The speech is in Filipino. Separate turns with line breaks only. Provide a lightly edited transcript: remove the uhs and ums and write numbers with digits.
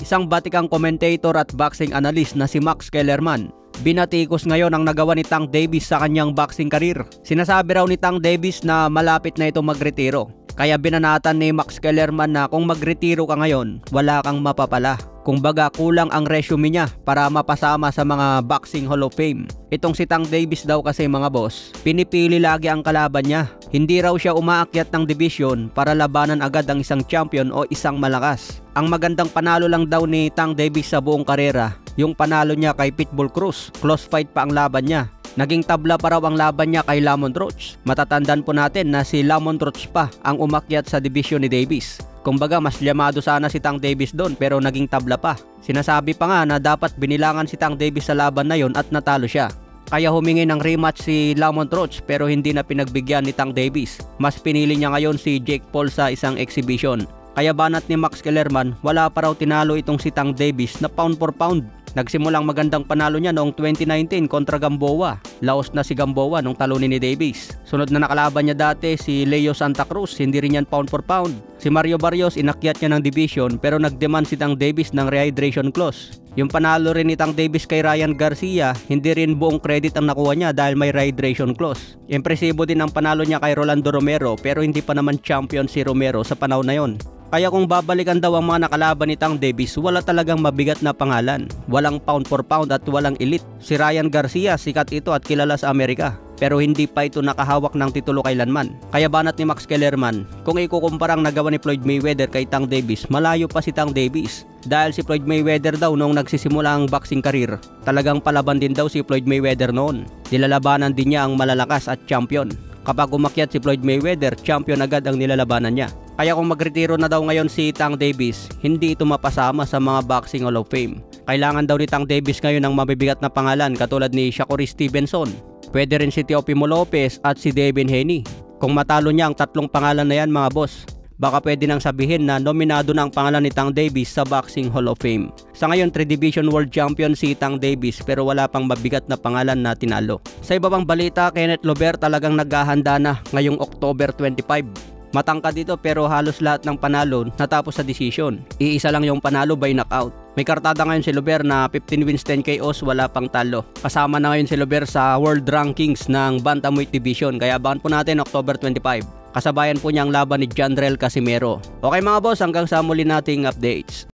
Isang batikang commentator at boxing analyst na si Max Kellerman. Binatikos ngayon ang nagawa ni Tank Davis sa kanyang boxing career. Sinasabi raw ni Tank Davis na malapit na ito magretiro. Kaya binanatan ni Max Kellerman na kung magretiro ka ngayon, wala kang mapapala. Kumbaga kulang ang resume niya para mapasama sa mga Boxing Hall of Fame. Itong si Tank Davis daw kasi mga boss, pinipili lagi ang kalaban niya. Hindi raw siya umaakyat ng division para labanan agad ang isang champion o isang malakas. Ang magandang panalo lang daw ni Tank Davis sa buong karera, yung panalo niya kay Pitbull Cruz. Close fight pa ang laban niya. Naging tabla pa raw ang laban niya kay Lamont Roach. Matatandaan po natin na si Lamont Roach pa ang umakyat sa division ni Davis. Kumbaga mas llamado sana si Tank Davis doon pero naging tabla pa. Sinasabi pa nga na dapat binilangan si Tank Davis sa laban na yon at natalo siya. Kaya humingi ng rematch si Lamont Roach pero hindi na pinagbigyan ni Tank Davis. Mas pinili niya ngayon si Jake Paul sa isang exhibition. Kaya banat ni Max Kellerman, wala pa raw tinalo itong si Tank Davis na pound for pound. Nagsimulang magandang panalo niya noong 2019 kontra Gamboa. Laos na si Gamboa nung talunin ni Davis. Sunod na nakalaban niya dati si Leo Santa Cruz, hindi rin yan pound for pound. Si Mario Barrios inakyat niya ng division pero nagdemand si Tank Davis ng rehydration clause. Yung panalo rin ni Tank Davis kay Ryan Garcia, hindi rin buong credit ang nakuha niya dahil may rehydration clause. Impresibo din ang panalo niya kay Rolando Romero pero hindi pa naman champion si Romero sa panahon na yon. Kaya kung babalikan daw ang mga nakalaban ni Tank Davis, wala talagang mabigat na pangalan. Walang pound for pound at walang elite. Si Ryan Garcia, sikat ito at kilala sa Amerika. Pero hindi pa ito nakahawak ng titulo kailanman. Kaya banat ni Max Kellerman, kung ikukumpara ang nagawa ni Floyd Mayweather kay Tank Davis, malayo pa si Tank Davis. Dahil si Floyd Mayweather daw noong nagsisimula ang boxing career, talagang palaban din daw si Floyd Mayweather noon. Nilalabanan din niya ang malalakas at champion. Kapag umakyat si Floyd Mayweather, champion agad ang nilalabanan niya. Kaya kung magretiro na daw ngayon si Tank Davis, hindi ito mapasama sa mga Boxing Hall of Fame. Kailangan daw ni Tank Davis ngayon ng mabibigat na pangalan katulad ni Shakur Stevenson. Pwede rin si Teofimo Lopez at si Devin Haney. Kung matalo niya ang tatlong pangalan na yan mga boss, baka pwede nang sabihin na nominado na ang pangalan ni Tank Davis sa Boxing Hall of Fame. Sa ngayon 3 Division World Champion si Tank Davis pero wala pang mabigat na pangalan na tinalo. Sa iba pang balita, Kenneth Lover talagang naghahanda na ngayong October 25. Matangkad dito pero halos lahat ng panalo natapos sa decision. Iisa lang yung panalo by knockout. May kartada ngayon si Lover na 15 wins 10 KOs, wala pang talo. Kasama na ngayon si Lover sa world rankings ng Bantamweight Division. Kaya abangan po natin October 25. Kasabayan po niya ang laban ni Jandrel Casimero. Okay mga boss, hanggang sa muli nating updates.